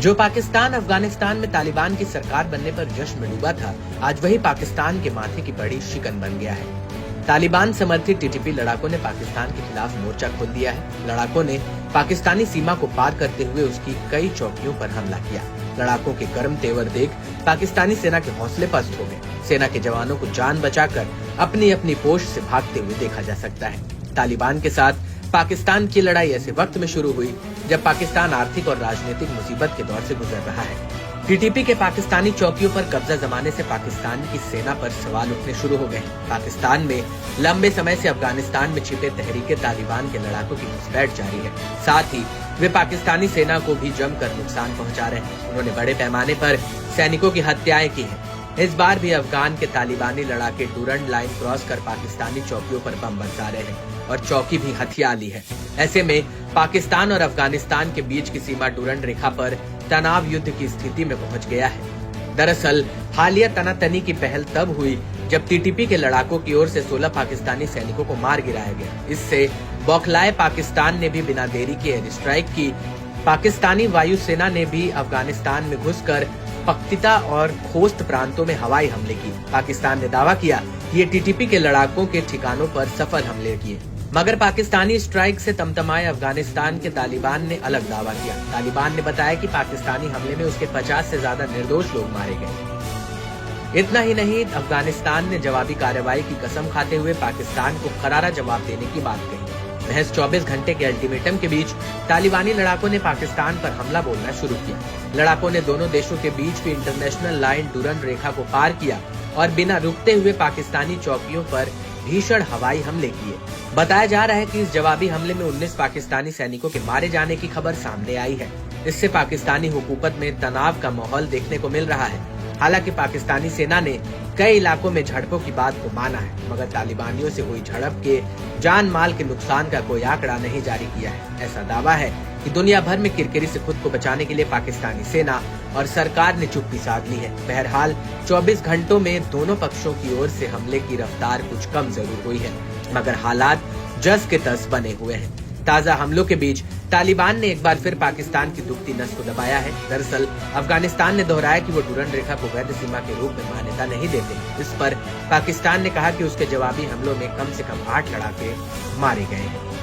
जो पाकिस्तान अफगानिस्तान में तालिबान की सरकार बनने पर जश्न में डूबा था, आज वही पाकिस्तान के माथे की बड़ी शिकन बन गया है। तालिबान समर्थित टीटीपी लड़ाकों ने पाकिस्तान के खिलाफ मोर्चा खोल दिया है। लड़ाकों ने पाकिस्तानी सीमा को पार करते हुए उसकी कई चौकियों पर हमला किया। लड़ाकों के गर्म तेवर देख पाकिस्तानी सेना के हौसले पस्त हो गए। सेना के जवानों को जान बचाकर अपनी अपनी पोस्ट से भागते हुए देखा जा सकता है। तालिबान के साथ पाकिस्तान की लड़ाई ऐसे वक्त में शुरू हुई जब पाकिस्तान आर्थिक और राजनीतिक मुसीबत के दौर से गुजर रहा है। टीटीपी के पाकिस्तानी चौकियों पर कब्जा जमाने से पाकिस्तान की सेना पर सवाल उठने शुरू हो गए। पाकिस्तान में लंबे समय से अफगानिस्तान में छिपे तहरीके तालिबान के लड़ाकों की घुसपैठ जारी है। साथ ही वे पाकिस्तानी सेना को भी जमकर नुकसान पहुंचा रहे हैं। उन्होंने बड़े पैमाने पर सैनिकों की हत्याएं की हैं। इस बार भी अफगान के तालिबानी लड़ाके डूरंड लाइन क्रॉस कर पाकिस्तानी चौकियों पर बम बरसा रहे हैं और चौकी भी हथिया ली है। ऐसे में पाकिस्तान और अफगानिस्तान के बीच की सीमा डूरंड रेखा पर तनाव युद्ध की स्थिति में पहुंच गया है। दरअसल हालिया तनातनी की पहल तब हुई जब टीटीपी के लड़ाकों की ओर से 16 पाकिस्तानी सैनिकों को मार गिराया गया। इससे बौखलाए पाकिस्तान ने भी बिना देरी के एयर स्ट्राइक की। पाकिस्तानी वायुसेना ने भी अफगानिस्तान में घुसकर पख्तिता और खोस्त प्रांतों में हवाई हमले किए। पाकिस्तान ने दावा किया कि ये टीटीपी के लड़ाकों के ठिकानों पर सफल हमले किए, मगर पाकिस्तानी स्ट्राइक से तमतमाए अफगानिस्तान के तालिबान ने अलग दावा किया। तालिबान ने बताया कि पाकिस्तानी हमले में उसके 50 से ज्यादा निर्दोष लोग मारे गए। इतना ही नहीं, अफगानिस्तान ने जवाबी कार्रवाई की कसम खाते हुए पाकिस्तान को करारा जवाब देने की बात कही। महज 24 घंटे के अल्टीमेटम के बीच तालिबानी लड़ाकों ने पाकिस्तान पर हमला बोलना शुरू किया। लड़ाकों ने दोनों देशों के बीच की इंटरनेशनल लाइन डूरंड रेखा को पार किया और बिना रुकते हुए पाकिस्तानी चौकियों पर भीषण हवाई हमले किए। बताया जा रहा है कि इस जवाबी हमले में 19 पाकिस्तानी सैनिकों के मारे जाने की खबर सामने आई है। इससे पाकिस्तानी हुकूमत में तनाव का माहौल देखने को मिल रहा है। हालांकि पाकिस्तानी सेना ने कई इलाकों में झड़पों की बात को माना है, मगर तालिबानियों से हुई झड़प के जान माल के नुकसान का कोई आंकड़ा नहीं जारी किया है। ऐसा दावा है कि दुनिया भर में किरकिरी से खुद को बचाने के लिए पाकिस्तानी सेना और सरकार ने चुप्पी साध ली है। बहरहाल 24 घंटों में दोनों पक्षों की ओर से हमले की रफ्तार कुछ कम जरूर हुई है, मगर हालात जस के तस बने हुए हैं। ताजा हमलों के बीच तालिबान ने एक बार फिर पाकिस्तान की दुखती नस को दबाया है। दरअसल अफगानिस्तान ने दोहराया कि वो डूरंड रेखा को वैध सीमा के रूप में मान्यता नहीं देते। इस पर पाकिस्तान ने कहा कि उसके जवाबी हमलों में कम से कम 8 लड़ाके मारे गए हैं।